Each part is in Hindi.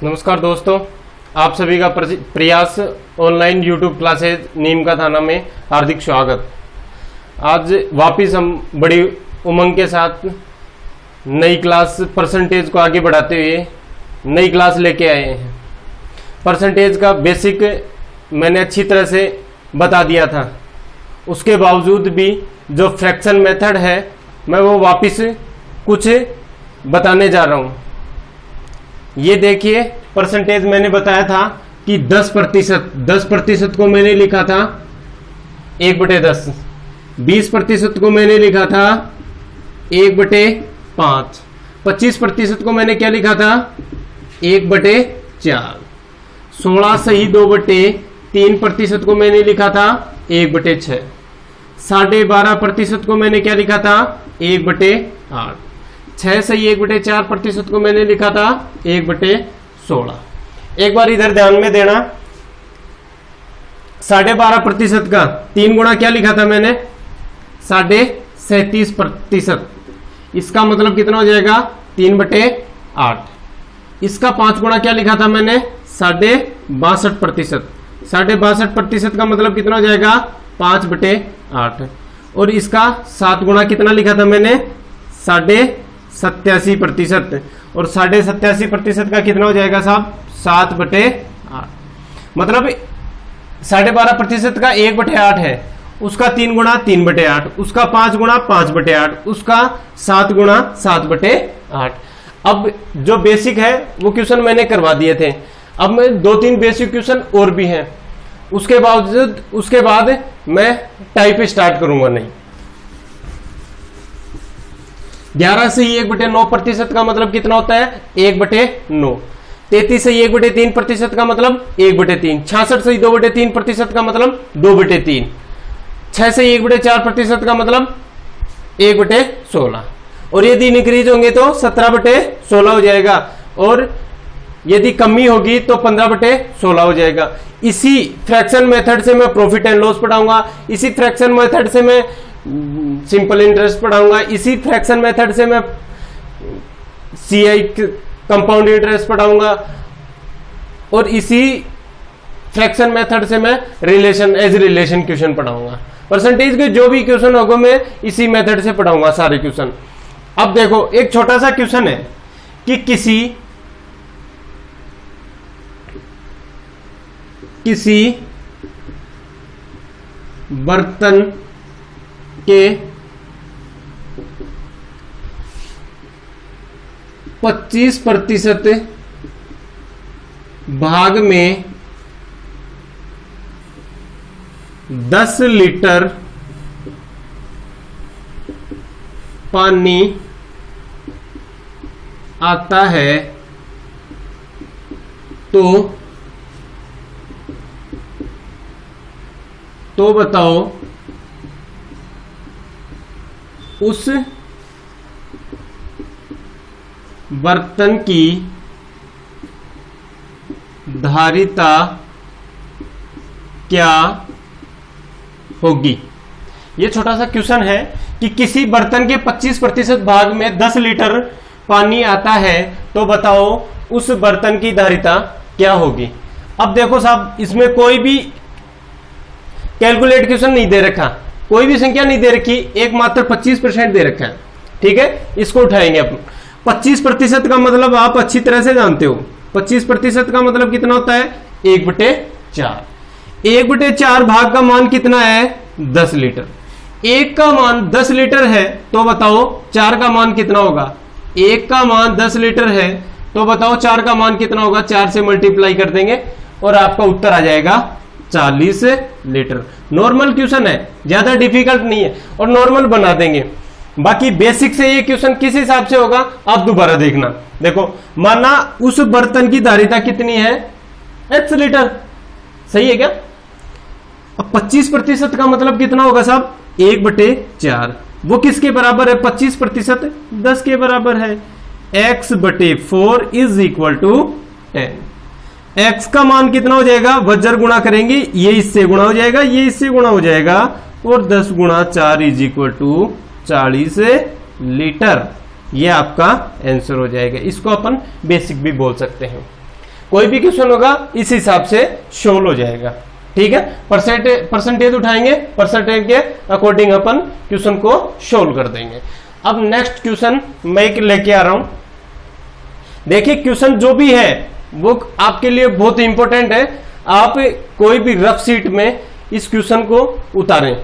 नमस्कार दोस्तों, आप सभी का प्रयास ऑनलाइन यूट्यूब क्लासेज नीम का थाना में हार्दिक स्वागत। आज वापिस हम बड़ी उमंग के साथ नई क्लास परसेंटेज को आगे बढ़ाते हुए नई क्लास लेके आए हैं। परसेंटेज का बेसिक मैंने अच्छी तरह से बता दिया था, उसके बावजूद भी जो फ्रैक्शन मेथड है मैं वो वापिस कुछ बताने जा रहा हूं। ये देखिए, परसेंटेज मैंने बताया था कि 10% को मैंने लिखा था 1/10, 20% को मैंने लिखा था 1/5, 25% को मैंने क्या लिखा था 1/4, 16 सही 2/3% को मैंने लिखा था 1/6, 12.5% को मैंने क्या लिखा था 1/8, 6 सही 1/4% को मैंने लिखा था 1/16। एक बार इधर ध्यान में देना, 12.5% का 3 गुणा क्या लिखा था मैंने 37.5%। इसका मतलब कितना हो जाएगा 3/8। इसका 5 गुणा क्या लिखा था मैंने 62.5%। 62.5% का मतलब कितना हो जाएगा 5/8। और इसका 7 गुणा कितना लिखा था मैंने 87.5%। और 87.5% का कितना हो जाएगा साहब 7/8। मतलब 12.5% का 1/8 है, उसका 3 गुणा 3/8, उसका 5 गुणा 5/8, उसका 7 गुणा 7/8। अब जो बेसिक है वो क्वेश्चन मैंने करवा दिए थे। अब मैं 2-3 बेसिक क्वेश्चन और भी हैं, उसके बाद मैं टाइप स्टार्ट करूंगा। नहीं, 11 से 1/9% का मतलब कितना होता है 1/9। 33 से 1/3% का मतलब 1/3। 66 से 2/3% का मतलब 2/3। 6 से 1/4% का मतलब 1/16। और यदि इंक्रीज होंगे तो 17/16 हो जाएगा, और यदि कमी होगी तो 15/16 हो जाएगा। इसी फ्रैक्शन मेथड से मैं प्रॉफिट एंड लॉस पढ़ाऊंगा, इसी फ्रैक्शन मेथड से मैं सिंपल इंटरेस्ट पढ़ाऊंगा, इसी फ्रैक्शन मेथड से मैं सीआई कंपाउंड इंटरेस्ट पढ़ाऊंगा, और इसी फ्रैक्शन मेथड से मैं रिलेशन क्वेश्चन पढ़ाऊंगा। परसेंटेज के जो भी क्वेश्चन होगा मैं इसी मेथड से पढ़ाऊंगा सारे क्वेश्चन। अब देखो, एक छोटा सा क्वेश्चन है कि किसी बर्तन के 25% भाग में 10 लीटर पानी आता है तो बताओ उस बर्तन की धारिता क्या होगी। ये छोटा सा क्वेश्चन है कि किसी बर्तन के 25% भाग में 10 लीटर पानी आता है तो बताओ उस बर्तन की धारिता क्या होगी। अब देखो साहब, इसमें कोई भी कैलकुलेट क्वेश्चन नहीं दे रखा, कोई भी संख्या नहीं दे रखी, एक मात्र 25% दे रखा है। ठीक है, इसको उठाएंगे अपन। 25% का मतलब आप अच्छी तरह से जानते हो, 25% का मतलब कितना होता है 1/4। 1/4 भाग का मान कितना है 10 लीटर। 1 का मान 10 लीटर है तो बताओ 4 का मान कितना होगा। 1 का मान 10 लीटर है तो बताओ 4 का मान कितना होगा। 4 से मल्टीप्लाई कर देंगे और आपका उत्तर आ जाएगा 40 लीटर। नॉर्मल क्वेश्चन है, ज्यादा डिफिकल्ट नहीं है, और नॉर्मल बना देंगे। बाकी बेसिक से ये क्वेश्चन किस हिसाब से होगा आप दोबारा देखना। देखो, माना उस बर्तन की धारिता कितनी है x लीटर, सही है क्या। अब 25% का मतलब कितना होगा साहब 1/4। वो किसके बराबर है 25%, 10 के बराबर है। x/4 is equal to 10। x का मान कितना हो जाएगा, वज्र गुणा करेंगे, ये इससे गुणा हो जाएगा, ये इससे गुणा हो जाएगा, और 10 गुणा 4 इज इक्वल टू 40 लीटर। ये आपका आंसर हो जाएगा। इसको अपन बेसिक भी बोल सकते हैं। कोई भी क्वेश्चन होगा इस हिसाब से सोल्व हो जाएगा। ठीक है, परसेंटेज उठाएंगे, परसेंटेज के अकॉर्डिंग अपन क्वेश्चन को सोल्व कर देंगे। अब नेक्स्ट क्वेश्चन मैं एक लेके आ रहा हूं। देखिए क्वेश्चन जो भी है वो आपके लिए बहुत इंपॉर्टेंट है। आप कोई भी रफ शीट में इस क्वेश्चन को उतारें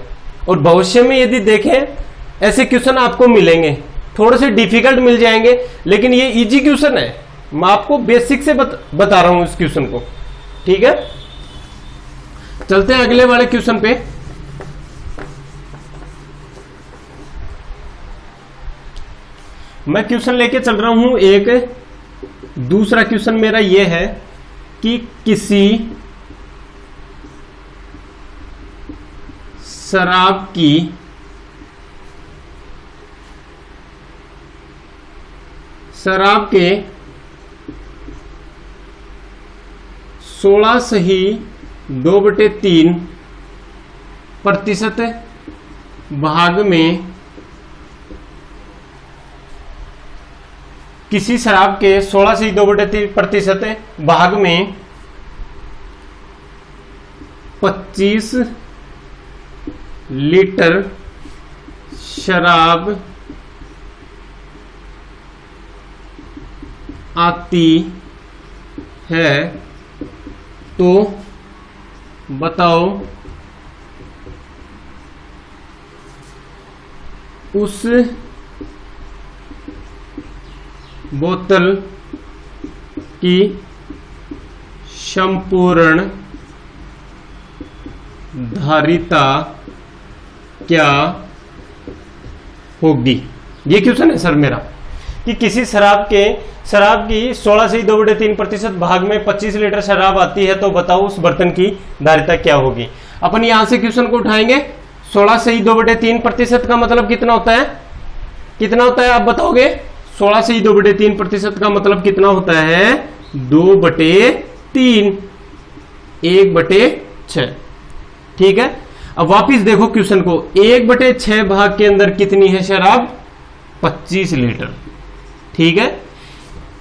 और भविष्य में यदि देखें ऐसे क्वेश्चन आपको मिलेंगे, थोड़े से डिफिकल्ट मिल जाएंगे, लेकिन ये इजी क्वेश्चन है। मैं आपको बेसिक से बता रहा हूं इस क्वेश्चन को। ठीक है, चलते हैं अगले वाले क्वेश्चन पे। मैं क्वेश्चन लेके चल रहा हूं एक। दूसरा क्वेश्चन मेरा यह है कि किसी शराब के 16.2/3% भाग में किसी शराब के 16.2/3% भाग में 25 लीटर शराब आती है तो बताओ उस बोतल की संपूर्ण धारिता क्या होगी। ये क्वेश्चन है सर मेरा कि किसी शराब की 16.2/3% भाग में 25 लीटर शराब आती है तो बताओ उस बर्तन की धारिता क्या होगी। अपन यहां से क्वेश्चन को उठाएंगे। 16.2/3% का मतलब कितना होता है? कितना होता है आप बताओगे? 16.2/3% का मतलब कितना होता है? 2/3, 1/6। ठीक है, अब वापिस देखो क्वेश्चन को। 1/6 भाग के अंदर कितनी है शराब? 25 लीटर। ठीक है,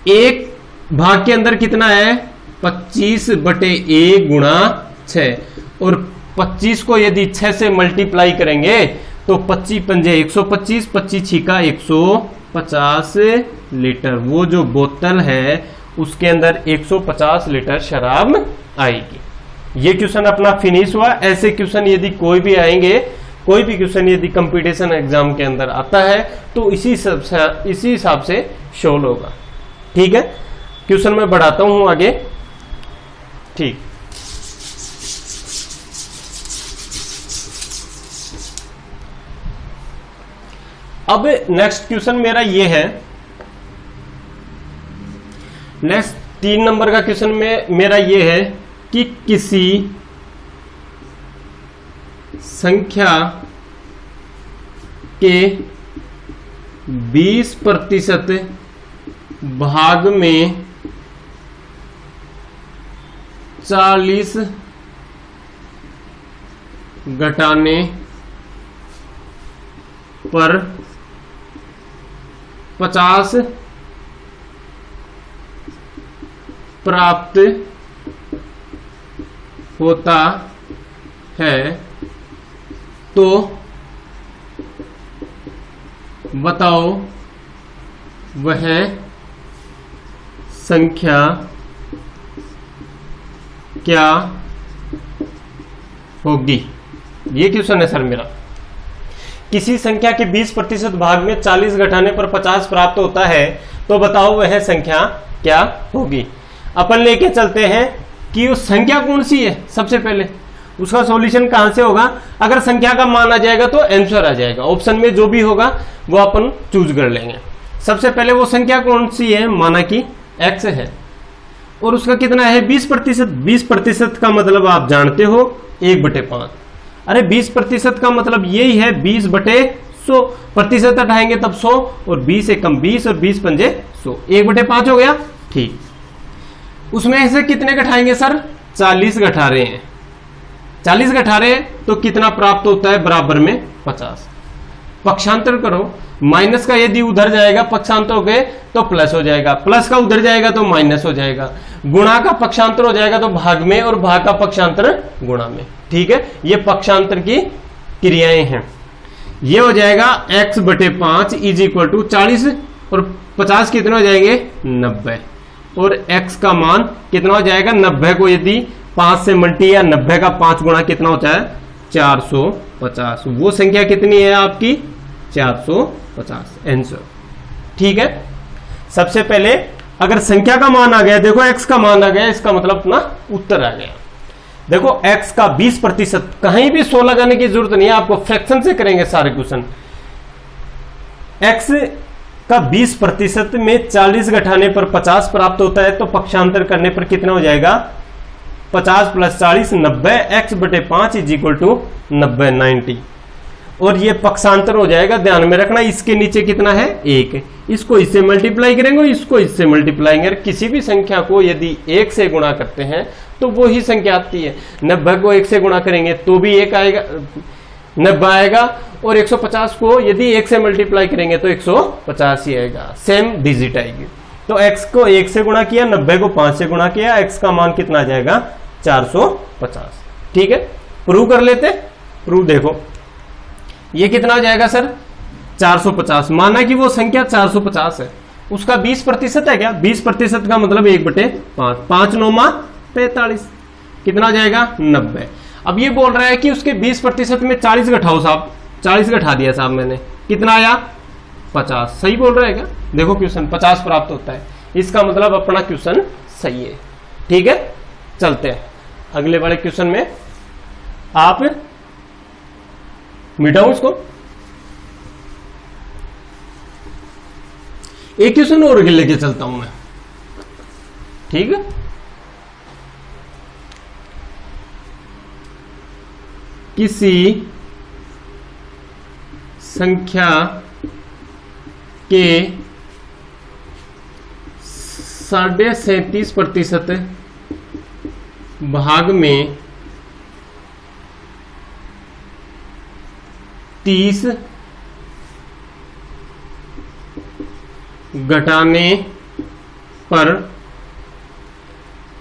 एक भाग के अंदर कितना है? 25/1 गुणा 6, और 25 को यदि 6 से मल्टीप्लाई करेंगे तो 25 पंजे 125, 25 छिका 150 लीटर। वो जो बोतल है उसके अंदर 150 लीटर शराब आएगी। ये क्वेश्चन अपना फिनिश हुआ। ऐसे क्वेश्चन यदि कोई भी आएंगे, कोई भी क्वेश्चन यदि कंपटीशन एग्जाम के अंदर आता है तो इसी हिसाब से सोल्व होगा। ठीक है, क्वेश्चन मैं बढ़ाता हूं आगे। ठीक, अब नेक्स्ट क्वेश्चन मेरा ये है। नेक्स्ट 3 नंबर का क्वेश्चन में मेरा ये है कि किसी संख्या के 20% भाग में 40 घटाने पर 50 प्राप्त होता है तो बताओ वह संख्या क्या होगी। ये क्वेश्चन है सर मेरा। किसी संख्या के 20% भाग में 40 घटाने पर 50 प्राप्त होता है तो बताओ वह संख्या क्या होगी। अपन लेके चलते हैं कि उस संख्या कौन सी है। सबसे पहले उसका सॉल्यूशन कहां से होगा? अगर संख्या का मान आ जाएगा तो आंसर आ जाएगा। ऑप्शन में जो भी होगा वो अपन चूज कर लेंगे। सबसे पहले वो संख्या कौन सी है? माना कि x है और उसका कितना है? 20%। 20% का मतलब आप जानते हो 1/5। अरे 20% का मतलब यही है 20/100। प्रतिशत हटाएंगे तब 100, और 20 से कम 20 और 20 पंजे 100, 1/5 हो गया। ठीक, उसमें से कितने घटाएंगे सर? 40 घटा रहे हैं। 40 घटा रहे हैं तो कितना प्राप्त होता है? बराबर में 50। पक्षांतर करो, माइनस का यदि उधर जाएगा पक्षांतर हो गए तो प्लस हो जाएगा, प्लस का उधर जाएगा तो माइनस हो जाएगा, गुणा का पक्षांतर हो जाएगा तो भाग में, और भाग का पक्षांतर गुणा में। ठीक है, ये पक्षांतर की क्रियाएं हैं। ये हो जाएगा x बटे 5 इज इक्वल टू 40 और 50 कितने हो जाएंगे 90, और x का मान कितना हो जाएगा 90 को यदि 5 से मल्टी या 90 का 5 गुणा कितना होता है 450। वो संख्या कितनी है आपकी 450 आंसर। ठीक है, सबसे पहले अगर संख्या का मान आ गया, देखो x का मान आ गया, इसका मतलब अपना उत्तर आ गया। देखो x का 20%, कहीं भी 100 लगाने की जरूरत नहीं है, आपको फ्रैक्शन से करेंगे सारे क्वेश्चन। x का 20% में 40 घटाने पर 50 प्राप्त होता है, तो पक्षांतर करने पर कितना हो जाएगा 50 प्लस 40 90, x बटे 5 इज इक्वल टू 90 और ये पक्षांतर हो जाएगा। ध्यान में रखना इसके नीचे कितना है 1, इसको इससे मल्टीप्लाई करेंगे, इसको इससे मल्टीप्लाई करेंगे। किसी भी संख्या को यदि 1 से गुणा करते हैं तो वो ही संख्या आती है। 90 को 1 से गुणा करेंगे तो भी 1 आएगा, 90 आएगा, और 150 को यदि 1 से मल्टीप्लाई करेंगे तो 150 ही आएगा, सेम डिजिट आएगी। तो x को 1 से गुणा किया, 90 को 5 से गुणा किया, x का मान कितना आ जाएगा 450। ठीक है, प्रूव कर लेते। प्रूव देखो ये कितना हो जाएगा सर 450, माना कि वो संख्या 450 है, उसका 20% है क्या, 20% का मतलब 1/5, 5 9 45, कितना हो जाएगा 90। अब ये बोल रहा है कि उसके 20% में 40 घटाओ साहब, 40 घटा दिया साहब मैंने, कितना आया 50। सही बोल रहा है क्या, देखो क्वेश्चन 50 प्राप्त होता है, इसका मतलब अपना क्वेश्चन सही है। ठीक है, चलते हैं अगले वाले क्वेश्चन में। आप मिटाओ इसको, एक क्वेश्चन और लेके चलता हूं मैं। ठीक है, किसी संख्या के 37.5% भाग में 30 घटाने पर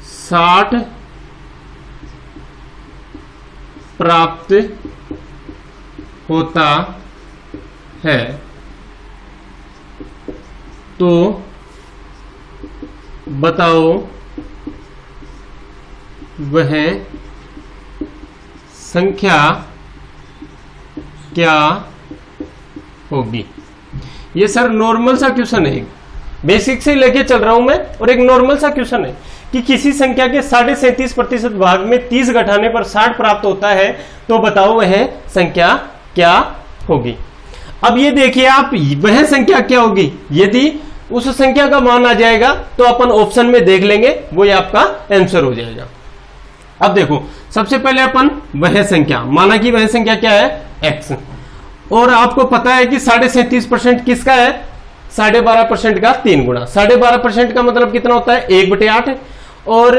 60 प्राप्त होता है, तो बताओ वह संख्या क्या होगी। ये सर नॉर्मल सा क्वेश्चन है, बेसिक से लेके चल रहा हूं मैं, और एक नॉर्मल सा क्वेश्चन है कि किसी संख्या के 37.5% भाग में 30 घटाने पर 60 प्राप्त होता है, तो बताओ वह संख्या क्या होगी। अब ये देखिए आप, वह संख्या क्या होगी, यदि उस संख्या का मान आ जाएगा तो अपन ऑप्शन में देख लेंगे, वो ये आपका आंसर हो जाएगा। अब देखो सबसे पहले अपन वह संख्या, माना कि वह संख्या क्या है x, और आपको पता है कि 37.5% किसका है 12.5% का 3 गुना। 12.5% का मतलब कितना होता है 1/8, और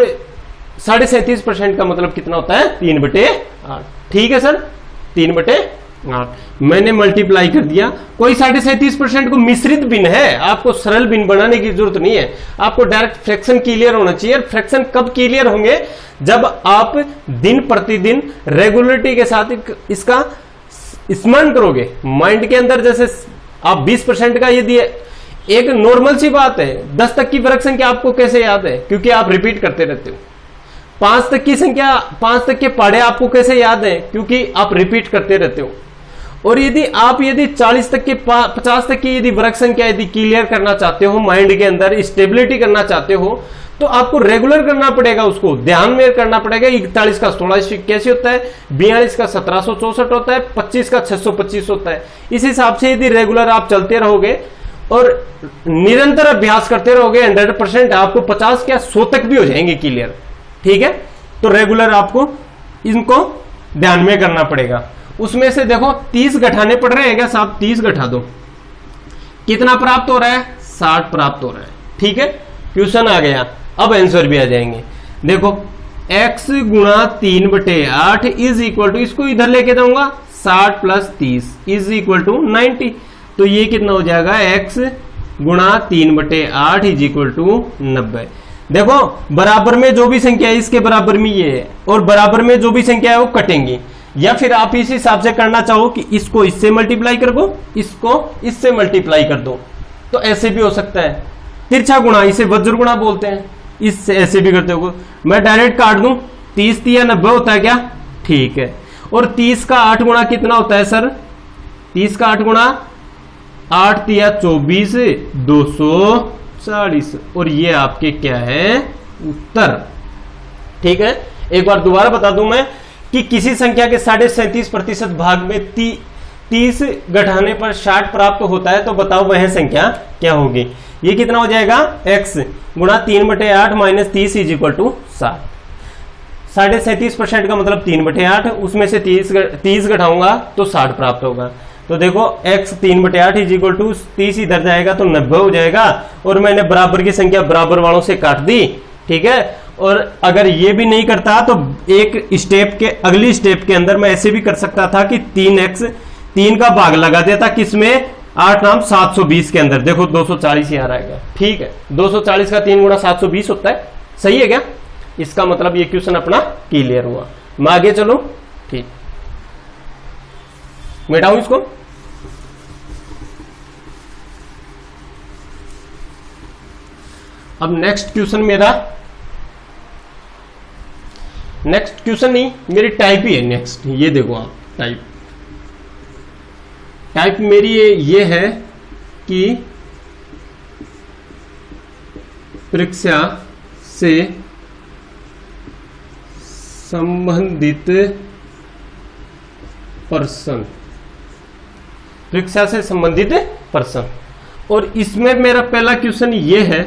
37.5% का मतलब कितना होता है 3/8। ठीक है सर, 3/8 मैंने मल्टीप्लाई कर दिया। कोई 37.5% को मिश्रित भिन्न है, आपको सरल भिन्न बनाने की जरूरत नहीं है, आपको डायरेक्ट फ्रैक्शन क्लियर होना चाहिए। फ्रैक्शन कब क्लियर होंगे, जब आप दिन प्रतिदिन रेगुलरिटी के साथ इसका स्मरण करोगे माइंड के अंदर। जैसे आप 20% का यदि, एक नॉर्मल सी बात है, 10 तक की फ्रैक्शन क्या आपको कैसे याद है, क्योंकि आप रिपीट करते रहते हो। 5 तक की संख्या, 5 तक के पढ़े आपको कैसे याद है, क्योंकि आप रिपीट करते रहते हो। और यदि आप 40 तक के 50 तक की यदि वर्ग संख्या यदि क्लियर करना चाहते हो, माइंड के अंदर स्टेबिलिटी करना चाहते हो, तो आपको रेगुलर करना पड़ेगा, उसको ध्यान में करना पड़ेगा। 41 का 16 कैसे होता है, 42 का 1764 होता है, 25 का 625 होता है। इस हिसाब से यदि रेगुलर आप चलते रहोगे और निरंतर अभ्यास करते रहोगे, 100% आपको 50 क्या 100 तक भी हो जाएंगे क्लियर। ठीक है, तो रेगुलर आपको इनको ध्यान में करना पड़ेगा। उसमें से देखो 30 घटाने पड़ रहे हैं क्या साहब, 30 घटा दो, कितना प्राप्त हो रहा है 60 प्राप्त हो रहा है। ठीक है, क्वेश्चन आ गया, अब आंसर भी आ जाएंगे। देखो x गुणा 3/8 इज इक्वल टू, इसको इधर लेके जाऊंगा 60 प्लस 30 इज इक्वल टू 90। तो ये कितना हो जाएगा, x गुणा 3/8 इज इक्वल टू 90। देखो बराबर में जो भी संख्या है इसके बराबर में ये है, और बराबर में जो भी संख्या है वो कटेंगी। या फिर आप इस हिसाब से करना चाहो कि इसको इससे मल्टीप्लाई कर दो, इसको इससे मल्टीप्लाई कर दो, तो ऐसे भी हो सकता है। तिरछा गुणा, इसे वज्र गुणा बोलते हैं, इससे ऐसे भी करते हो। मैं डायरेक्ट काट दूं, 30 या 90 होता है क्या, ठीक है। और 30 का 8 गुणा कितना होता है सर, 30 का 8 गुणा 8 या 24, 240, और ये आपके क्या है, उत्तर। ठीक है, एक बार दोबारा बता दूं मैं कि किसी संख्या के 37.5% भाग में 30 घटाने पर 60 प्राप्त होता है, तो बताओ वह संख्या क्या होगी। ये कितना हो जाएगा, x गुणा 3/8 माइनस 30 इज इक्वल टू 60। 37.5% का मतलब 3/8, उसमें से 30 घटाऊंगा तो 60 प्राप्त होगा। तो देखो x 3/8 इज इक्वल टू 30 इधर जाएगा तो 90 हो जाएगा, और मैंने बराबर की संख्या बराबर वालों से काट दी। ठीक है, और अगर ये भी नहीं करता तो एक स्टेप के अगली स्टेप के अंदर मैं ऐसे भी कर सकता था कि 3x 3 का भाग लगा देता, किसमें, 8 नाम 720 के अंदर। देखो 240 ही आ रहा है, ठीक है, 240 का 3 गुणा 720 होता है, सही है क्या। इसका मतलब ये क्वेश्चन अपना क्लियर हुआ। मैं आगे चलो, ठीक, मिटाऊं इसको। अब नेक्स्ट क्वेश्चन मेरा, नेक्स्ट क्वेश्चन नहीं, मेरी टाइप ही है नेक्स्ट। ये देखो आप, टाइप मेरी ये है कि परीक्षा से संबंधित पर्सन, परीक्षा से संबंधित पर्सन। और इसमें मेरा पहला क्वेश्चन ये है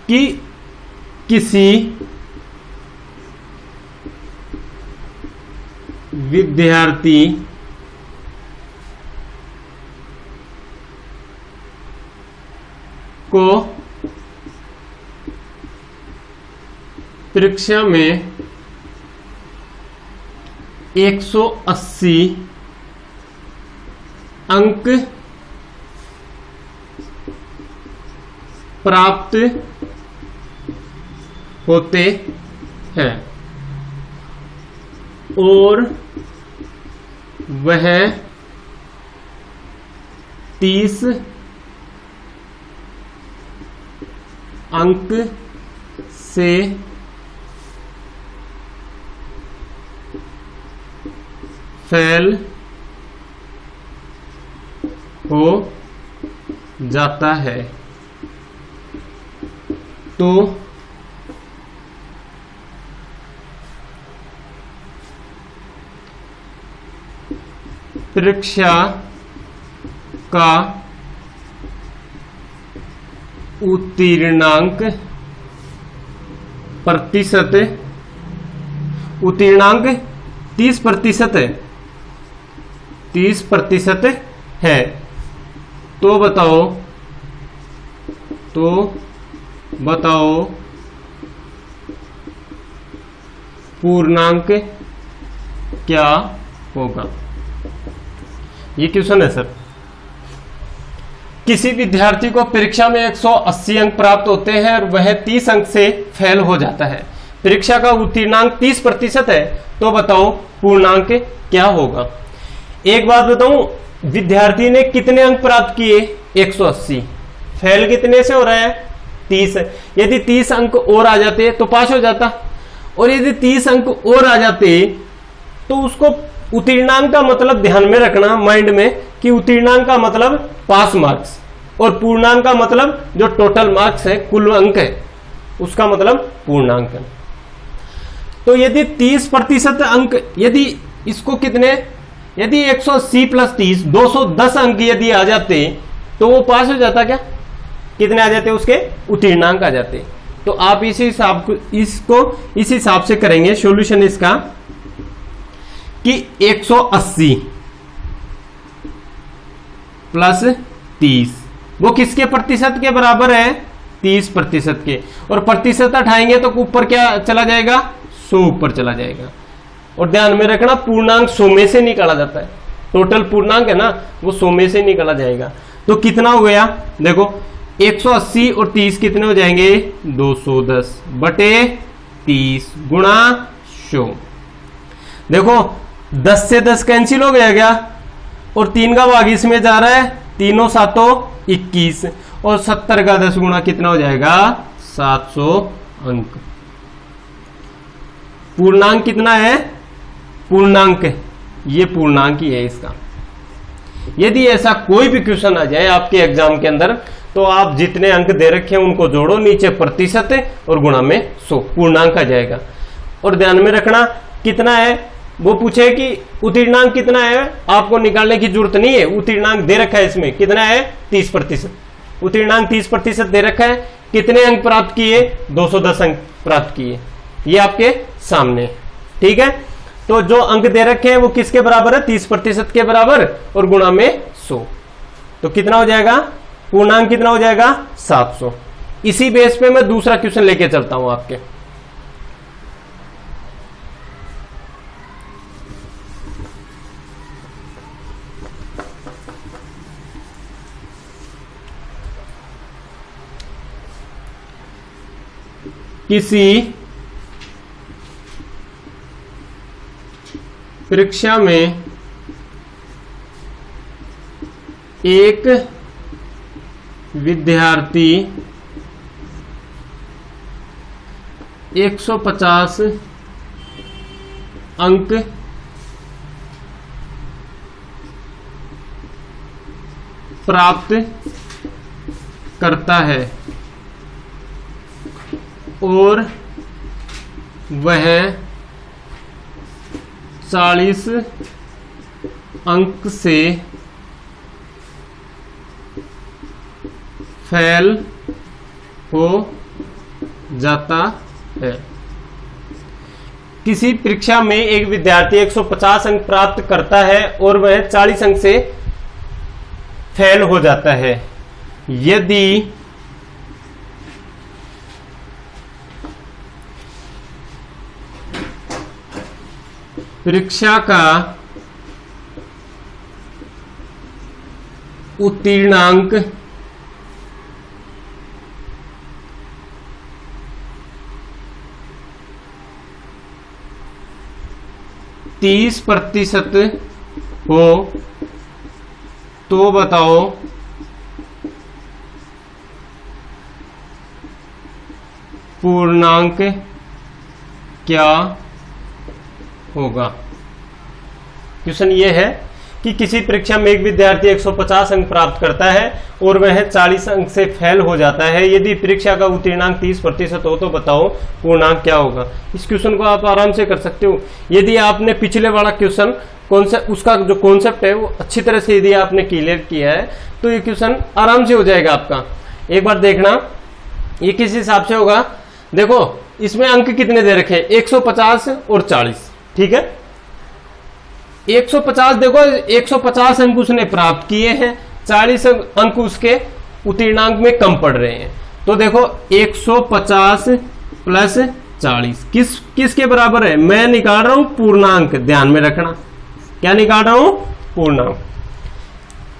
कि किसी विद्यार्थी को परीक्षा में 180 अंक प्राप्त होते हैं और वह 30 अंक से फेल हो जाता है, तो परीक्षा का उत्तीर्णांक प्रतिशत, उत्तीर्णांक 30% है, 30% है, तो बताओ पूर्णांक क्या होगा। ये क्वेश्चन है सर। किसी विद्यार्थी को परीक्षा में 180 अंक प्राप्त होते हैं और वह 30 अंक से फेल हो जाता है। परीक्षा का उत्तीर्णांक 30% है, तो बताओ पूर्णांक क्या होगा। एक बात बताऊं, विद्यार्थी ने कितने अंक प्राप्त किए, 180, फेल कितने से हो रहा है, 30। यदि 30 अंक और आ जाते तो पास हो जाता, और यदि 30 अंक और आ जाते तो उसको उत्तीर्णांक का मतलब ध्यान में रखना माइंड में कि उत्तीर्णांक का मतलब पास मार्क्स, और पूर्णांक का मतलब जो टोटल मार्क्स है, कुल अंक है, उसका मतलब पूर्णांक है। तो यदि 30% अंक, यदि इसको कितने, यदि 180 प्लस 30 210 अंक यदि आ जाते तो वो पास हो जाता क्या, कितने आ जाते उसके उत्तीर्णांक आ जाते। तो आप इस हिसाब से करेंगे सॉल्यूशन इसका कि 180 प्लस 30 वो किसके प्रतिशत के बराबर है, 30% के, और प्रतिशत हटाएंगे तो ऊपर क्या चला जाएगा, 100 ऊपर चला जाएगा। और ध्यान में रखना पूर्णांक 100 में से निकाला जाता है, टोटल पूर्णांक है ना वो 100 में से निकाला जाएगा। तो कितना हो गया देखो 180 और 30 कितने हो जाएंगे 210 बटे 30 गुणा 100। देखो 10 से 10 कैंसिल हो गया क्या, और 3 का भाग इसमें जा रहा है, तीनों सातों 21 और 70 का 10 गुणा कितना हो जाएगा 700 अंक। पूर्णांक कितना है, पूर्णांक ये पूर्णांक ही है इसका। यदि ऐसा कोई भी क्वेश्चन आ जाए आपके एग्जाम के अंदर तो आप जितने अंक दे रखे हैं उनको जोड़ो, नीचे प्रतिशत और गुणा में 100 पूर्णांक आ जाएगा। और ध्यान में रखना कितना है, वो पूछे कि उत्तीर्णांक कितना है, आपको निकालने की जरूरत नहीं है, उत्तीर्णांक दे रखा है इसमें कितना है 30%, उत्तीर्णांक 30% दे रखा है। कितने अंक प्राप्त किए 210 अंक प्राप्त किए, ये आपके सामने, ठीक है। तो जो अंक दे रखे हैं वो किसके बराबर है 30% के बराबर और गुणा में 100, तो कितना हो जाएगा पूर्णांक कितना हो जाएगा 700। इसी बेस पे मैं दूसरा क्वेश्चन लेके चलता हूं आपके। किसी परीक्षा में एक विद्यार्थी 150 अंक प्राप्त करता है और वह 40 अंक से फेल हो जाता है। किसी परीक्षा में एक विद्यार्थी 150 अंक प्राप्त करता है और वह 40 अंक से फेल हो जाता है। यदि परीक्षा का उत्तीर्णांक 30% हो तो बताओ पूर्णांक क्या होगा। क्वेश्चन ये है कि किसी परीक्षा में एक विद्यार्थी 150 अंक प्राप्त करता है और वह 40 अंक से फेल हो जाता है। यदि परीक्षा का उत्तीर्णांक 30% हो तो बताओ पूर्णांक क्या होगा। इस क्वेश्चन को आप आराम से कर सकते हो। यदि आपने पिछले वाला क्वेश्चन उसका जो कॉन्सेप्ट है वो अच्छी तरह से यदि आपने क्लियर किया है तो ये क्वेश्चन आराम से हो जाएगा आपका। एक बार देखना ये किस हिसाब से होगा। देखो इसमें अंक कितने दे रखे हैं 150 और 40, ठीक है। 150 देखो 150 अंक उसने प्राप्त किए हैं, 40 अंक उसके उत्तीर्णांक में कम पड़ रहे हैं। तो देखो 150 प्लस 40 किसके बराबर है, मैं निकाल रहा हूं पूर्णांक, ध्यान में रखना क्या निकाल रहा हूं पूर्णांक।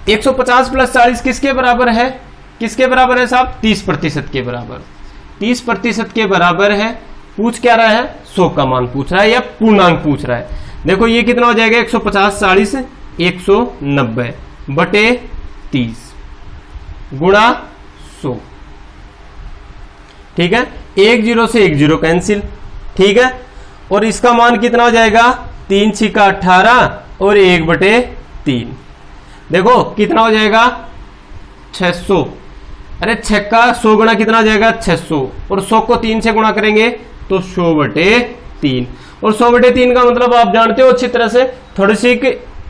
150 प्लस 40 किसके बराबर है, किसके बराबर है साहब 30% के बराबर। 30% के बराबर है, पूछ क्या रहा है 100 का मान पूछ रहा है या पूर्णांक पूछ रहा है। देखो ये कितना हो जाएगा 150 40 190 बटे 30 गुणा 100, ठीक है। 1 0 से 1 0 कैंसिल, ठीक है। और इसका मान कितना हो जाएगा 3 6 का 18 और 1 बटे 3। देखो कितना हो जाएगा 600। अरे 6 का 100 गुणा कितना हो जाएगा 600 और 100 को 3 से गुणा करेंगे तो 100 बटे 3 और 100 बटे 3 का मतलब आप जानते हो अच्छी तरह से। थोड़ी सी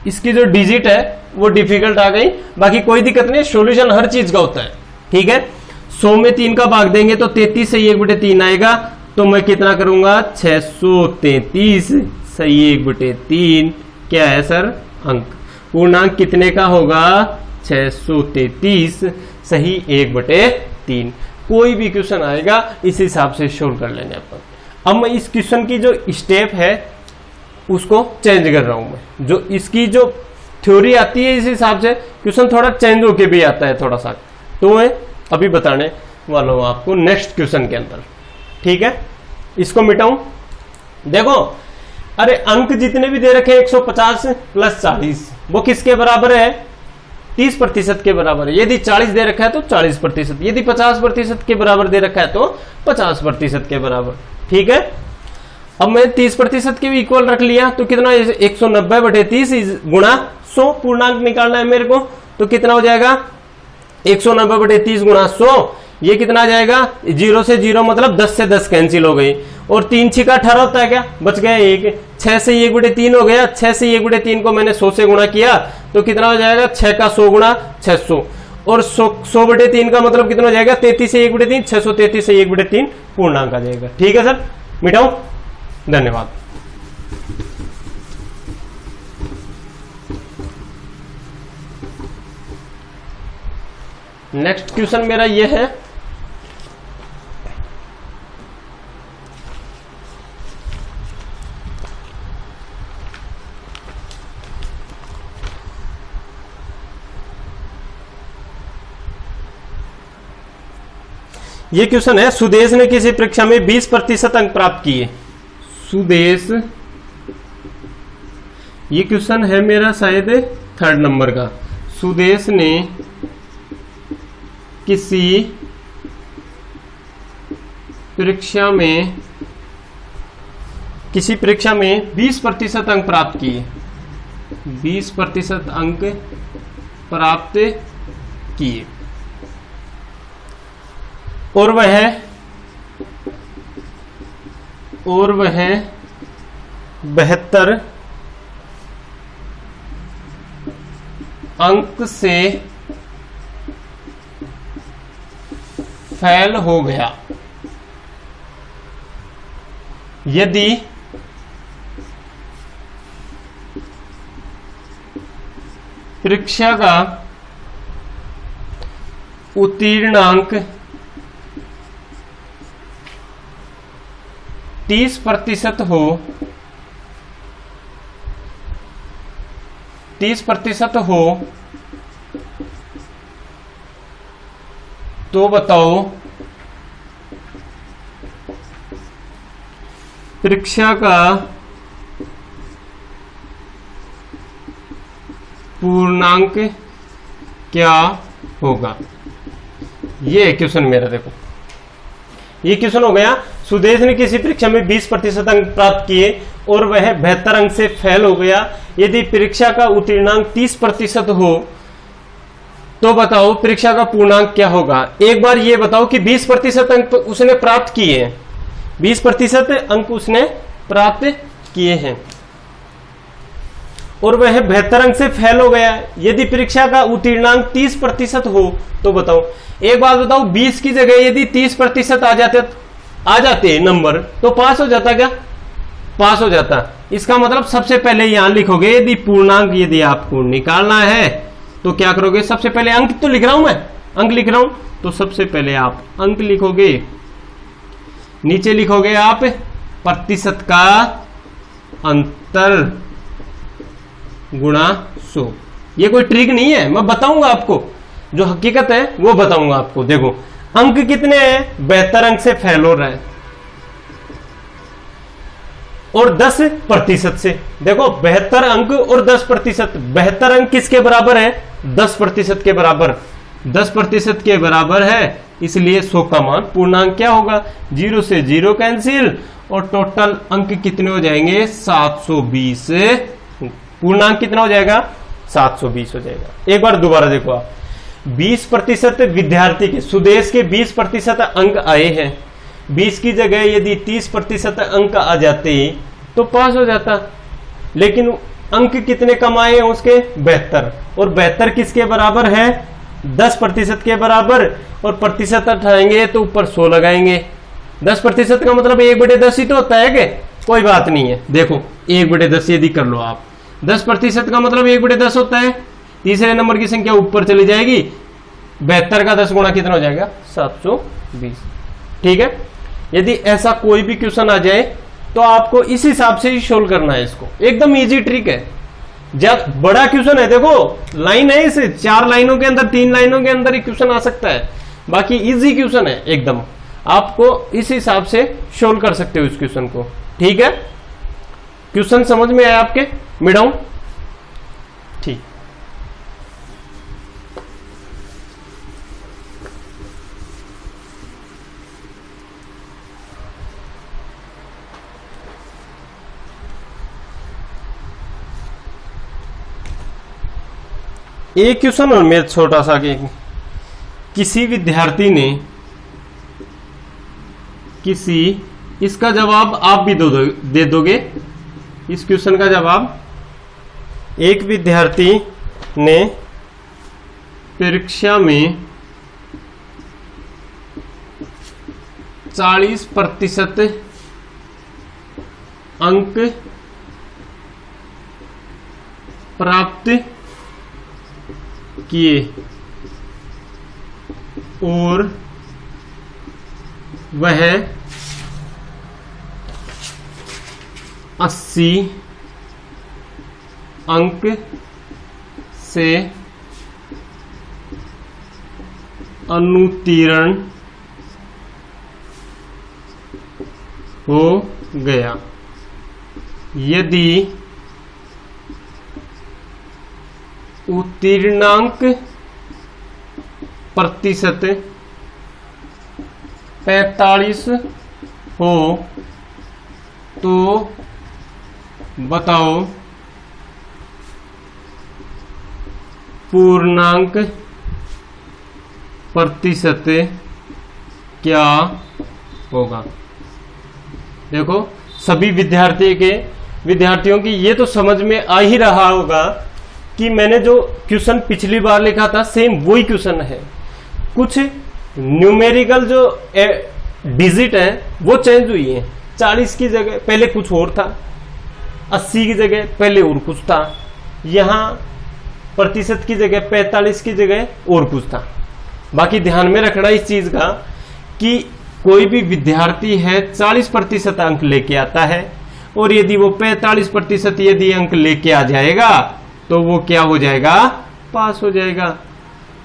इसकी जो डिजिट है वो डिफिकल्ट आ गई, बाकी कोई दिक्कत नहीं, सॉल्यूशन हर चीज का होता है, ठीक है। 100 में 3 का भाग देंगे तो 33 से 1 बटे 3 आएगा, तो मैं कितना करूंगा 633 सही 1 बटे 3 क्या है सर अंक। पूर्णांक कितने का होगा 633 सही 1 बटे 3। कोई भी क्वेश्चन आएगा इस हिसाब से सोल्व कर लेंगे अपन। अब मैं इस क्वेश्चन की जो स्टेप है उसको चेंज कर रहा हूं मैं, जो इसकी जो थ्योरी आती है इस हिसाब से, क्वेश्चन थोड़ा चेंज होके भी आता है थोड़ा सा, तो मैं अभी बताने वाला हूं आपको नेक्स्ट क्वेश्चन के अंदर। ठीक है, इसको मिटाऊं। देखो, अरे अंक जितने भी दे रखे हैं 150 प्लस 40, वो किसके बराबर है? 30% के बराबर है। यदि 40 दे रखा है तो 40%, यदि 50% के बराबर दे रखा है तो 50% के बराबर। ठीक है, अब मैं 30% के भी इक्वल रख लिया तो कितना, 190/30 गुणा 100 पूर्णांक निकालना है मेरे को, तो कितना हो जाएगा 190/30 गुणा 100, ये कितना आ जाएगा, 0 से 0 मतलब 10 से 10 कैंसिल हो गई, और 3 6 का 18 होता है क्या, बच गया 1, 6 से 1/3 हो गया, 6 से 1/3 को मैंने 100 से गुणा किया तो कितना हो जाएगा, 6 का 100 गुणा 600, और 100/3 का मतलब कितना हो जाएगा, 33 से 1/3, 633 से 1/3 पूर्णांक आ जाएगा। ठीक है सर, मिटाओ। धन्यवाद। नेक्स्ट क्वेश्चन मेरा ये है, ये क्वेश्चन है, सुदेश ने किसी परीक्षा में 20% अंक प्राप्त किए। सुदेश, ये क्वेश्चन है मेरा शायद 3rd नंबर का। सुदेश ने किसी परीक्षा में 20% अंक प्राप्त किए, 20% अंक प्राप्त किए, और वह 72 अंक से फेल हो गया। यदि परीक्षा का उत्तीर्णांक 30% हो, 30% हो, तो बताओ परीक्षा का पूर्णांक क्या होगा। ये क्वेश्चन मेरा, देखो ये क्वेश्चन हो गया, सुदेश ने किसी परीक्षा में 20% अंक प्राप्त किए और वह 72 अंक से फेल हो गया। यदि परीक्षा का उत्तीर्णांक 30% हो तो बताओ परीक्षा का पूर्णांक क्या होगा। एक बार ये बताओ कि 20% अंक उसने प्राप्त किए हैं, 20% अंक उसने प्राप्त किए हैं और वह 72 अंक से फेल हो गया। यदि परीक्षा का उत्तीर्णांक 30% हो तो बताओ। एक बात बताओ, 20 की जगह यदि 30% आ जाते नंबर तो पास हो जाता क्या? पास हो जाता। इसका मतलब सबसे पहले यहां लिखोगे, यदि पूर्णांक यदि आपको निकालना है तो क्या करोगे, सबसे पहले अंक तो लिख रहा हूं मैं, अंक लिख रहा हूं, तो सबसे पहले आप अंक लिखोगे, नीचे लिखोगे आप प्रतिशत का अंतर गुणा 100। ये कोई ट्रिक नहीं है, मैं बताऊंगा आपको, जो हकीकत है वो बताऊंगा आपको। देखो अंक कितने हैं, 72 अंक से फेल हो रहा है और 10% से। देखो 72 अंक और 10%, 72 अंक किसके बराबर है, 10% के बराबर, 10% के बराबर है, इसलिए 100 का मान पूर्णांक क्या होगा, 0 से 0 कैंसिल, और टोटल अंक कितने हो जाएंगे, 720। पूर्णांक कितना हो जाएगा, 720 हो जाएगा। एक बार दोबारा देखो आप, 20% विद्यार्थी के, सुदेश के 20% अंक आए हैं, 20 की जगह यदि 30% अंक आ जाते तो पास हो जाता, लेकिन अंक कितने कम आए हैं उसके, 72, और 72 किसके बराबर है, 10% के बराबर, और प्रतिशत हटाएंगे तो ऊपर 100 लगाएंगे। 10% का मतलब 1/10 ही तो होता है कि, कोई बात नहीं है। देखो 1/10 यदि कर लो आप, 10% का मतलब 1/10 होता है, तीसरे नंबर की संख्या ऊपर चली जाएगी, 72 का 10 गुणा कितना हो जाएगा, 720। ठीक है, यदि ऐसा कोई भी क्वेश्चन आ जाए तो आपको इस हिसाब से ही सोल्व करना है इसको, एकदम इजी ट्रिक है। बड़ा क्वेश्चन है, देखो लाइन है इसे 4 लाइनों के अंदर 3 लाइनों के अंदर ही क्वेश्चन आ सकता है, बाकी इजी क्वेश्चन है एकदम, आपको इस हिसाब से सोल्व कर सकते हो इस क्वेश्चन को। ठीक है, क्वेश्चन समझ में आया आपके मिडाउन? ठीक, एक क्वेश्चन और मैं छोटा सा कि किसी विद्यार्थी ने इसका जवाब आप भी दे दोगे। इस क्वेश्चन का जवाब, एक विद्यार्थी ने परीक्षा में 40% अंक प्राप्त किए और वह 80 अंक से अनुत्तीर्ण हो गया। यदि उत्तीर्णांक प्रतिशत 45 हो तो बताओ पूर्णांक प्रतिशत क्या होगा। देखो सभी विद्यार्थियों की ये तो समझ में आ ही रहा होगा कि मैंने जो क्वेश्चन पिछली बार लिखा था सेम वही क्वेश्चन है, कुछ न्यूमेरिकल जो डिजिट है वो चेंज हुई है। 40 की जगह पहले कुछ और था, 80 की जगह पहले और कुछ था, यहाँ प्रतिशत की जगह 45 की जगह और कुछ था। बाकी ध्यान में रखना इस चीज का कि कोई भी विद्यार्थी है 40% अंक लेके आता है और यदि वो 45% यदि अंक लेके आ जाएगा तो वो क्या हो जाएगा, पास हो जाएगा।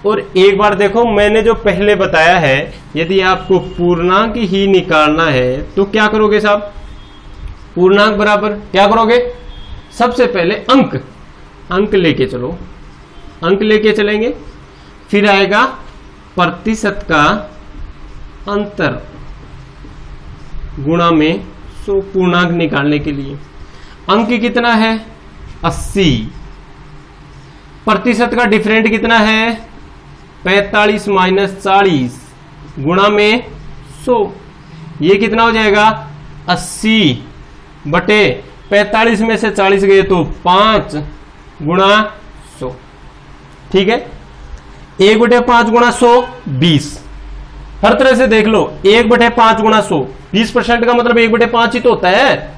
और एक बार देखो मैंने जो पहले बताया है, यदि आपको पूर्णांक ही निकालना है तो क्या करोगे साहब, पूर्णांक बराबर क्या करोगे, सबसे पहले अंक लेके चलो, अंक लेके चलेंगे, फिर आएगा प्रतिशत का अंतर गुणा में 100 पूर्णांक निकालने के लिए। अंक कितना है 80, प्रतिशत का डिफरेंट कितना है 45 माइनस 40 गुणा में 100, ये कितना हो जाएगा 80 बटे 45 में से 40 गए तो 5 गुणा 100। ठीक है, 1 बटे 5 गुणा 100 20, हर तरह से देख लो 1 बटे 5 गुणा 100 20% का मतलब 1 बटे 5 ही तो होता है।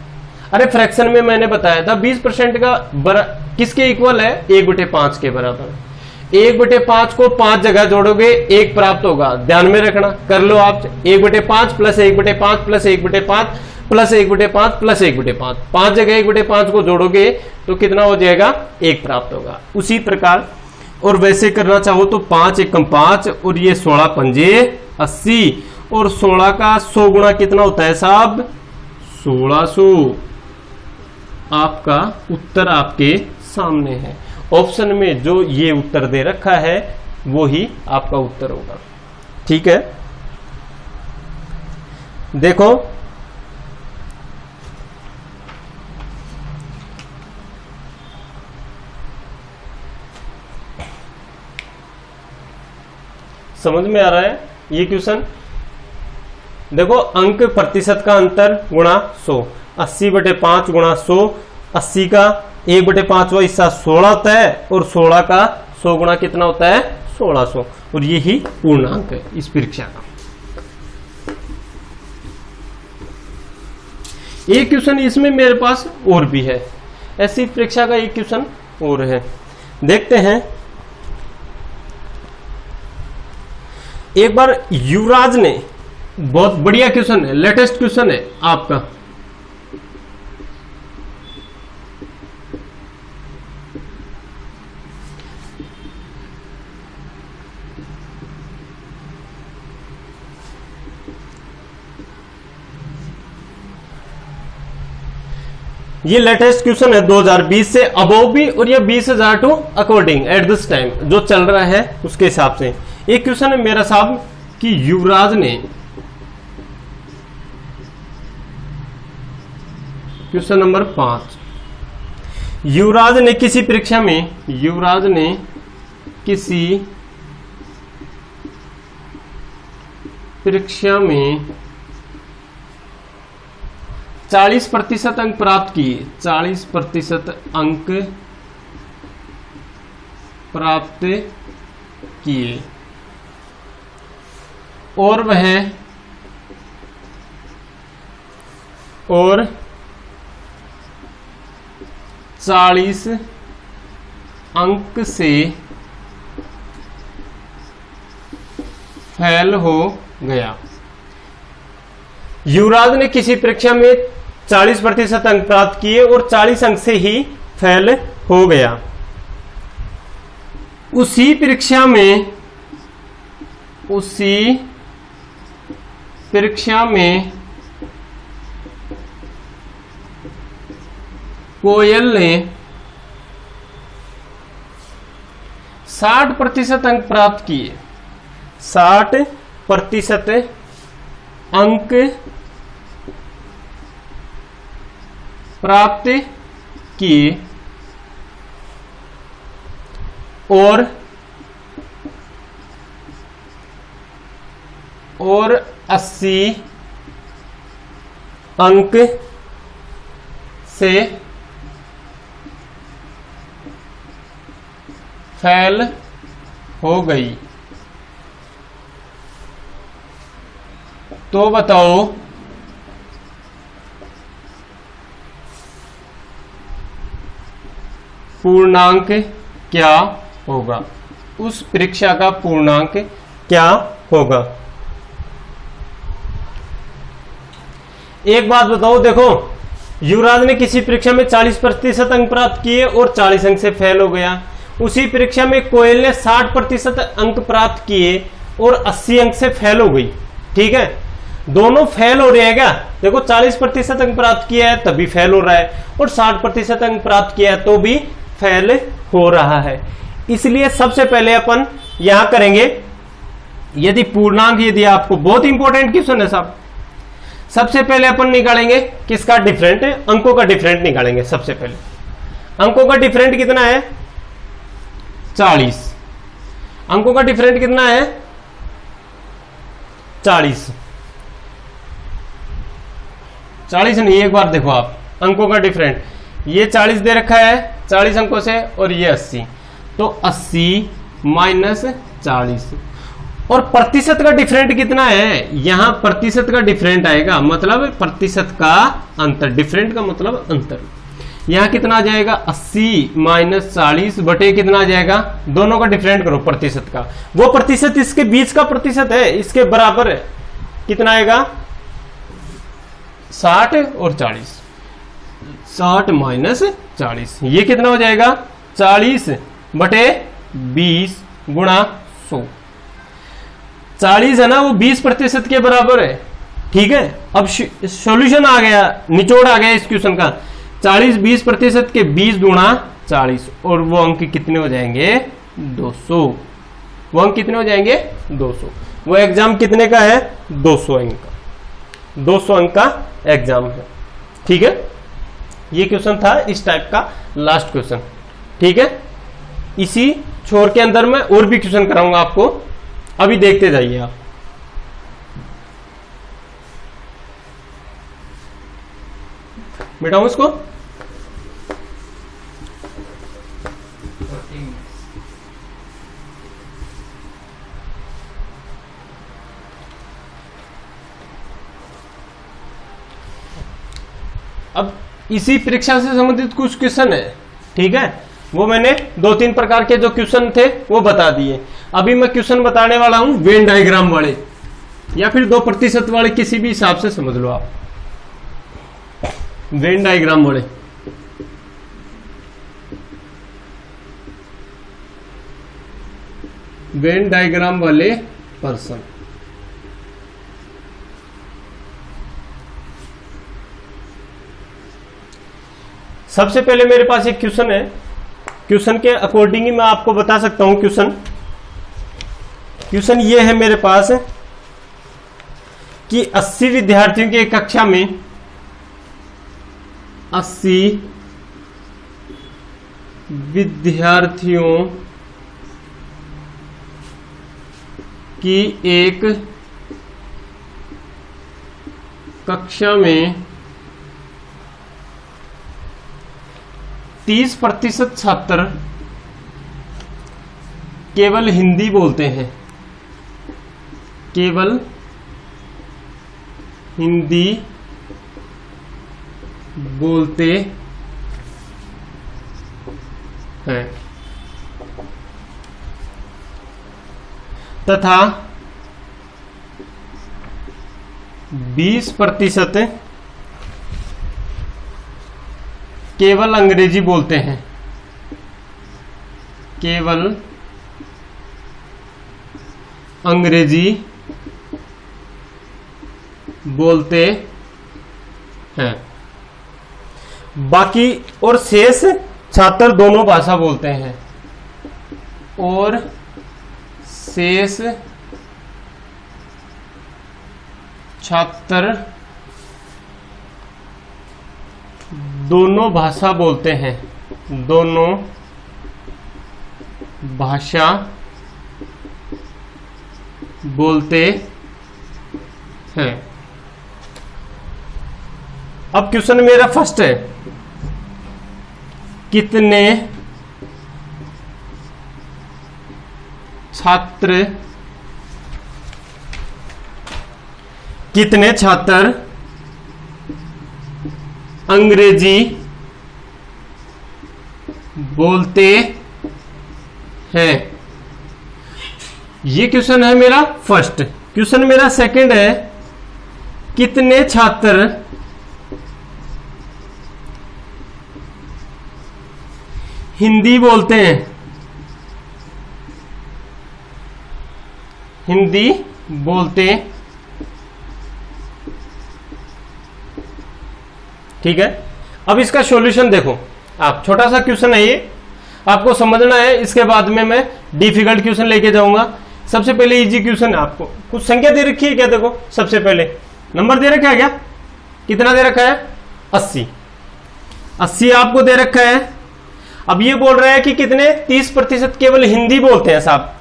अरे फ्रैक्शन में मैंने बताया था 20% का किसके इक्वल है, 1 बटे 5 के बराबर। 1 बटे 5 को 5 जगह जोड़ोगे 1 प्राप्त होगा, ध्यान में रखना, कर लो आप। 1 बटे 5 प्लस 1 बटे 5 प्लस 1 बटे 5 प्लस 1 बटे 5 प्लस 1 बटे 5, 5 जगह 1 बटे 5 को जोड़ोगे तो कितना हो जाएगा 1 प्राप्त होगा। उसी प्रकार और वैसे करना चाहो तो 5 एकम 5 और ये 16 पंजे 80 और 16 का 100 गुणा कितना होता है साहब 1600। आपका उत्तर आपके सामने है, ऑप्शन में जो ये उत्तर दे रखा है वो ही आपका उत्तर होगा। ठीक है, देखो समझ में आ रहा है ये क्वेश्चन। देखो अंक प्रतिशत का अंतर गुणा 100, 80 बटे 5 गुणा 100, 80 का 1 बटे 5 हिस्सा 16 होता है और 16 का 100 गुणा कितना होता है 1600, और यही पूर्णांक है इस परीक्षा का। एक क्वेश्चन इसमें मेरे पास और भी है, ऐसी परीक्षा का एक क्वेश्चन और है, देखते हैं। एक बार युवराज ने, बहुत बढ़िया क्वेश्चन है, लेटेस्ट क्वेश्चन है आपका। ये लेटेस्ट क्वेश्चन है 2020 से अबोव भी, और ये 20,000 to according at this time जो चल रहा है उसके हिसाब से। एक क्वेश्चन है मेरा साहब कि युवराज ने, क्वेश्चन नंबर 5, युवराज ने किसी परीक्षा में, युवराज ने किसी परीक्षा में 40% अंक प्राप्त किए, 40% अंक प्राप्त किए और वह 40 अंक से फेल हो गया। युवराज ने किसी परीक्षा में 40% अंक प्राप्त किए और 40 अंक से ही फेल हो गया। उसी परीक्षा में कोयल ने 60% अंक प्राप्त किए, 60% अंक प्राप्त किए और 80 अंक से फेल हो गई। तो बताओ पूर्णांक क्या होगा, उस परीक्षा का पूर्णांक क्या होगा। एक बात बताओ, देखो युवराज ने किसी परीक्षा में 40% अंक प्राप्त किए और 40 अंक से फेल हो गया। उसी परीक्षा में कोयल ने 60% अंक प्राप्त किए और 80 अंक से फेल हो गई। ठीक है, दोनों फेल हो रहे हैं क्या? देखो 40% अंक प्राप्त किया है तभी फेल हो रहा है और 60% अंक प्राप्त किया है तो भी फेल हो रहा है। इसलिए सबसे पहले अपन यहां करेंगे, यदि पूर्णांक यदि आपको, बहुत इंपॉर्टेंट क्वेश्चन है साहब, सबसे पहले अपन निकालेंगे किसका डिफरेंट, अंकों का डिफरेंट निकालेंगे। सबसे पहले अंकों का डिफरेंट कितना है? 40। अंकों का डिफरेंट कितना है? 40। 40 नहीं, एक बार देखो आप अंकों का डिफरेंट, ये 40 दे रखा है 40 अंकों से और ये 80, तो 80 माइनस 40। और प्रतिशत का डिफरेंट कितना है? यहां प्रतिशत का डिफरेंट आएगा, मतलब प्रतिशत का अंतर, डिफरेंट का मतलब अंतर। यहां कितना आ जाएगा? 80 माइनस 40 बटे कितना आ जाएगा? दोनों का डिफरेंट करो प्रतिशत का, वो प्रतिशत इसके बीच का प्रतिशत है, इसके बराबर है। कितना आएगा? 60 और 40, 60 माइनस 40, ये कितना हो जाएगा? 40 बटे 20 गुणा 100। 40 है ना, वो 20% के बराबर है। ठीक है, अब सॉल्यूशन आ गया, निचोड़ आ गया इस क्वेश्चन का। 40 20% के 20 गुणा 40, और वो अंक कितने हो जाएंगे? 200। वो अंक कितने हो जाएंगे? 200। वो एग्जाम कितने का है? 200 अंक का, 200 अंक का एग्जाम है। ठीक है, ये क्वेश्चन था इस टाइप का, लास्ट क्वेश्चन। ठीक है, इसी छोर के अंदर मैं और भी क्वेश्चन कराऊंगा आपको, अभी देखते जाइए आप। मिटाऊं इसको? अब इसी परीक्षा से संबंधित कुछ क्वेश्चन है। ठीक है, वो मैंने 2-3 प्रकार के जो क्वेश्चन थे वो बता दिए। अभी मैं क्वेश्चन बताने वाला हूं वेन डायग्राम वाले, या फिर 2% वाले, किसी भी हिसाब से समझ लो आप। वेन डायग्राम वाले, वेन डायग्राम वाले पर्सन। सबसे पहले मेरे पास एक क्वेश्चन है, क्वेश्चन के अकॉर्डिंग ही मैं आपको बता सकता हूं। क्वेश्चन ये है मेरे पास कि 80 विद्यार्थियों की एक कक्षा में 80 विद्यार्थियों की एक कक्षा में 30% छात्र केवल हिंदी बोलते हैं, केवल हिंदी बोलते हैं तथा 20% केवल अंग्रेजी बोलते हैं, केवल अंग्रेजी बोलते हैं। बाकी और शेष छात्र दोनों भाषा बोलते हैं, और शेष छात्र दोनों भाषा बोलते हैं, दोनों भाषा बोलते हैं। अब क्वेश्चन मेरा फर्स्ट है, कितने छात्र अंग्रेजी बोलते हैं। ये क्वेश्चन है मेरा फर्स्ट। क्वेश्चन मेरा सेकंड है, कितने छात्र हिंदी बोलते हैं, हिंदी बोलते। ठीक है, अब इसका सॉल्यूशन देखो आप, छोटा सा क्वेश्चन है ये, आपको समझना है। इसके बाद में मैं डिफिकल्ट क्वेश्चन लेके जाऊंगा। सबसे पहले इजी क्वेश्चन है, आपको कुछ संख्या दे रखी है क्या? देखो सबसे पहले नंबर दे रखा है क्या? कितना दे रखा है? 80 आपको दे रखा है। अब ये बोल रहा है कि कितने 30% केवल हिंदी बोलते हैं साहब।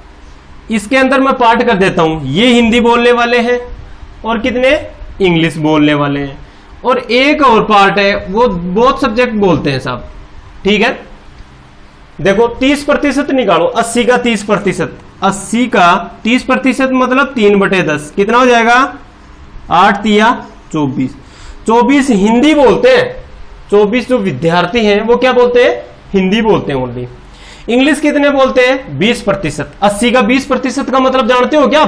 इसके अंदर मैं पार्ट कर देता हूं, ये हिंदी बोलने वाले हैं और कितने इंग्लिश बोलने वाले हैं, और एक और पार्ट है वो बहुत सब्जेक्ट बोलते हैं साहब। ठीक है, देखो 30% निकालो, 80 का 30%, 80 का 30% मतलब 3/10 कितना हो जाएगा? 8 तिया 24। 24 हिंदी बोलते हैं, 24 जो विद्यार्थी हैं वो क्या बोलते हैं? हिंदी बोलते हैं ओनली। इंग्लिश कितने बोलते हैं? 20%। 80 का 20% का मतलब जानते हो क्या?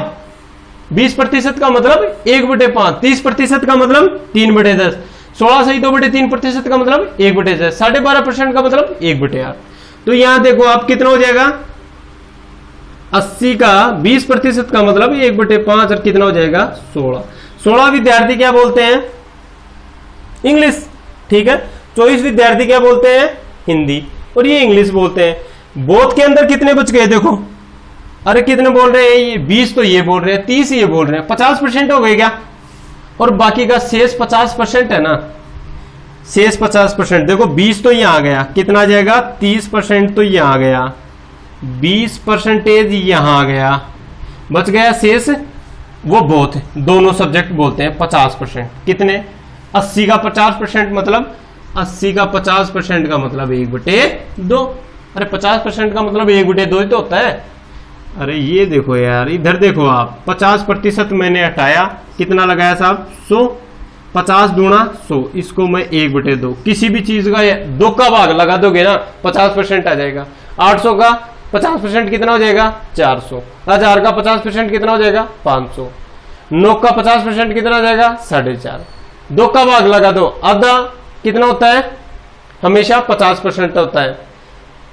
20% का मतलब 1/5, 30% का मतलब 3/10, 16 सही 2/3% का मतलब 1/10, 12.5% का मतलब 1/8। तो यहां देखो आप कितना हो जाएगा? 80 का 20% का मतलब 1/5 और कितना हो जाएगा? 16। 16 विद्यार्थी क्या बोलते हैं? इंग्लिश। ठीक है, 24 विद्यार्थी क्या बोलते हैं? हिंदी, और ये इंग्लिश बोलते हैं। बोथ के अंदर कितने बच गए देखो, अरे कितने बोल रहे हैं? ये 20 तो ये बोल रहे हैं, 30 ये बोल रहे हैं, 50% हो गए क्या? और बाकी का शेष 50% है ना, शेष 50%। देखो 20 तो यहां आ गया, कितना आ जाएगा? 30% तो यहां आ गया, 20% यहां आ गया, बच गया शेष वो बोथ, दोनों सब्जेक्ट बोलते हैं 50%। कितने? 80 का 50% मतलब 80 का 50% का मतलब 1/2। अरे 50% का मतलब 1/2 ही तो होता है। अरे ये देखो यार, इधर देखो आप, 50% मैंने हटाया, कितना लगाया साहब? 100। 50 दूना 100, इसको मैं 1/2, किसी भी चीज का 2 का भाग लगा दोगे ना 50% आ जाएगा। 800 का 50% कितना हो जाएगा? 400। 1000 का 50% कितना हो जाएगा? 500। 9 का 50% कितना हो जाएगा? 4.5। 2 का भाग लगा दो, आधा कितना होता है? हमेशा 50% होता है।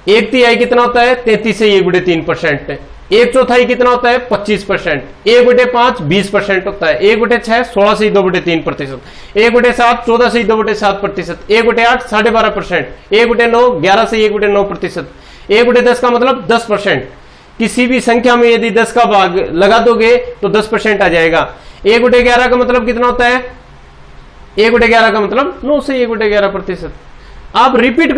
1/3 कितना होता है? 33 से 1/3%। 1/4 कितना होता है 25%, 1/5 20% होता है, 1/6 16 से 2/3%, 1/7 14 से 2/7%, 1/8 12.5%, 1/9 11 से 1/9%, 1/10 का मतलब 10%। किसी भी संख्या में यदि 10 का भाग लगा दोगे तो 10% आ जाएगा। 1/11 का मतलब कितना होता है, 1/11 का मतलब 9 से 1/11%। आप रिपीट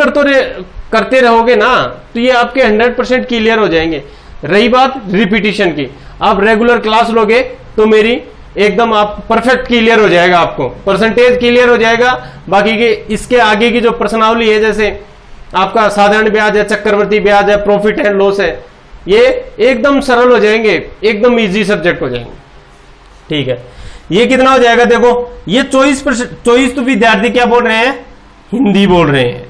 करते रहोगे ना तो ये आपके 100% क्लियर हो जाएंगे। रही बात रिपीटिशन की, आप रेगुलर क्लास लोगे तो मेरी एकदम आप परफेक्ट क्लियर हो जाएगा, आपको परसेंटेज क्लियर हो जाएगा। बाकी के इसके आगे की जो प्रश्नावली है, जैसे आपका साधारण ब्याज है, चक्रवर्ती ब्याज है, प्रॉफिट एंड लॉस है, ये एकदम सरल हो जाएंगे, एकदम इजी सब्जेक्ट हो जाएंगे। ठीक है, ये कितना हो जाएगा देखो, ये 24 तो विद्यार्थी क्या बोल रहे हैं, हिंदी बोल रहे हैं,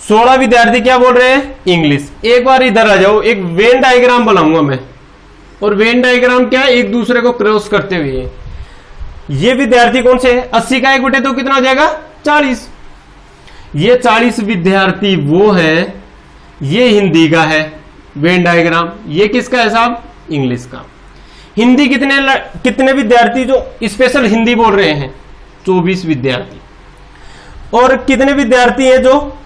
16 विद्यार्थी क्या बोल रहे हैं, इंग्लिश। एक बार इधर आ जाओ, एक वेन डायग्राम बनाऊंगा मैं, और वेन डायग्राम क्या है, एक दूसरे को क्रॉस करते हुए। ये विद्यार्थी कौन से है, 80 का 1/2 कितना हो जाएगा 40। ये 40 विद्यार्थी वो है, ये हिंदी का है वेन डायग्राम, ये किसका है साहब, इंग्लिश का। हिंदी कितने विद्यार्थी जो स्पेशल हिंदी बोल रहे हैं, 24 विद्यार्थी। और कितने विद्यार्थी हैं जो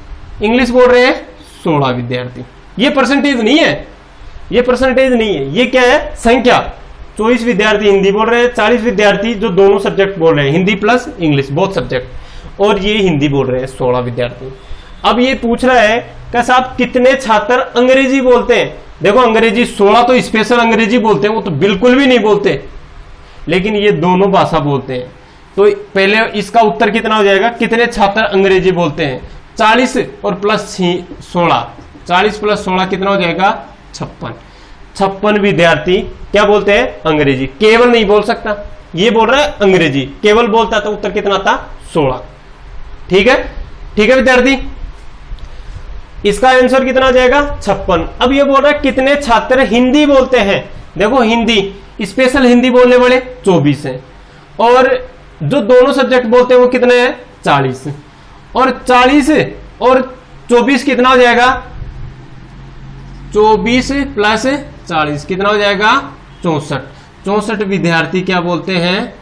इंग्लिश बोल रहे हैं, 16 विद्यार्थी। ये परसेंटेज नहीं है, ये परसेंटेज नहीं है, ये क्या है, संख्या। 24 विद्यार्थी हिंदी बोल रहे हैं, 40 विद्यार्थी जो दोनों सब्जेक्ट बोल रहे हैं, Hindi plus English both subject, और ये हिंदी बोल रहे हैं 16 विद्यार्थी। अब ये पूछ रहा है कि साहब कितने छात्र अंग्रेजी बोलते हैं। देखो अंग्रेजी 16 तो स्पेशल अंग्रेजी बोलते हैं, वो तो बिल्कुल भी नहीं बोलते, लेकिन ये दोनों भाषा बोलते हैं। तो पहले इसका उत्तर कितना हो जाएगा, कितने छात्र अंग्रेजी बोलते हैं, 40 और प्लस 16, 40 प्लस 16 कितना हो जाएगा 56। 56 विद्यार्थी क्या बोलते हैं, अंग्रेजी। केवल नहीं बोल सकता, ये बोल रहा है अंग्रेजी, केवल बोलता तो उत्तर कितना था 16। ठीक है, ठीक है विद्यार्थी, इसका आंसर कितना आ जाएगा 56। अब ये बोल रहा है कितने छात्र हिंदी बोलते हैं। देखो हिंदी स्पेशल हिंदी बोलने वाले 24 हैं, और जो दोनों सब्जेक्ट बोलते हैं वो कितने हैं 40, और 40 और 24 कितना हो जाएगा, 24 प्लस 40 कितना हो जाएगा 64। 64 विद्यार्थी क्या बोलते हैं,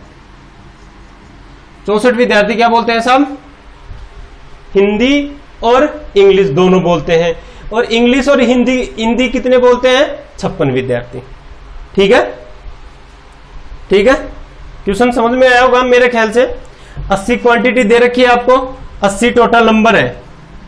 64 विद्यार्थी क्या बोलते हैं सब, हिंदी और इंग्लिश दोनों बोलते हैं। और इंग्लिश और हिंदी कितने बोलते हैं, 56 विद्यार्थी। ठीक है, ठीक है, क्वेश्चन समझ में आया होगा मेरे ख्याल से। 80 क्वांटिटी दे रखी है आपको, 80 टोटल नंबर है,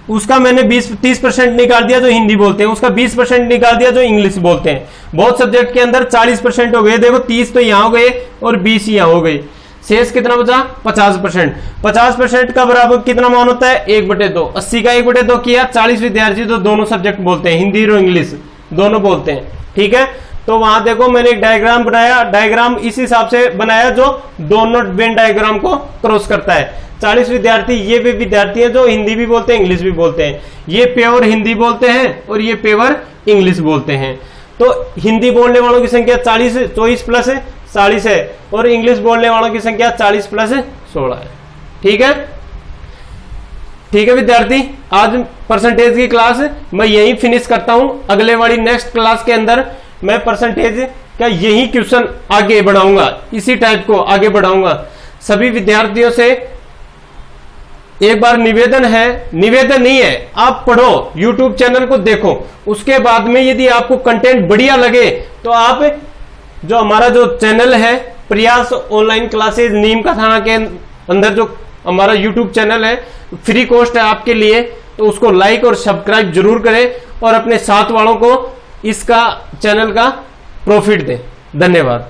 उसका मैंने 30% निकाल दिया जो हिंदी बोलते हैं, उसका 20% निकाल दिया जो इंग्लिश बोलते हैं। बहुत सब्जेक्ट के अंदर 40% हो गए। देखो 30 तो यहां हो गए और 20 यहां हो गए, शेष कितना बचा 50%। 50% का बराबर कितना मान होता है 1/2। 80 का 1/2 किया, 40 विद्यार्थी जो दोनों सब्जेक्ट बोलते हैं, हिंदी और इंग्लिश दोनों बोलते हैं। ठीक है, तो वहां देखो मैंने एक डायग्राम बनाया, डायग्राम इस हिसाब से बनाया जो दोनों वेन डायग्राम को क्रॉस करता है। 40 विद्यार्थी ये भी विद्यार्थी हैं जो हिंदी भी बोलते हैं इंग्लिश भी बोलते हैं, ये प्योर हिंदी बोलते हैं और ये प्योर इंग्लिश बोलते हैं। तो हिंदी बोलने वालों की संख्या 24 प्लस 40 है, और इंग्लिश बोलने वालों की संख्या 40 प्लस 16 है। ठीक है, ठीक है विद्यार्थी, आज परसेंटेज की क्लास मैं यही फिनिश करता हूं। अगले वाली नेक्स्ट क्लास के अंदर मैं परसेंटेज का यही क्वेश्चन आगे बढ़ाऊंगा, इसी टाइप को आगे बढ़ाऊंगा। सभी विद्यार्थियों से एक बार निवेदन है, निवेदन नहीं है, आप पढ़ो, YouTube चैनल को देखो, उसके बाद में यदि आपको कंटेंट बढ़िया लगे तो आप जो हमारा जो चैनल है प्रयास ऑनलाइन क्लासेज नीम का थाना के अंदर जो हमारा YouTube चैनल है, फ्री कॉस्ट है आपके लिए, तो उसको लाइक और सब्सक्राइब जरूर करें और अपने साथ वालों को इसका चैनल का प्रॉफिट दें। धन्यवाद।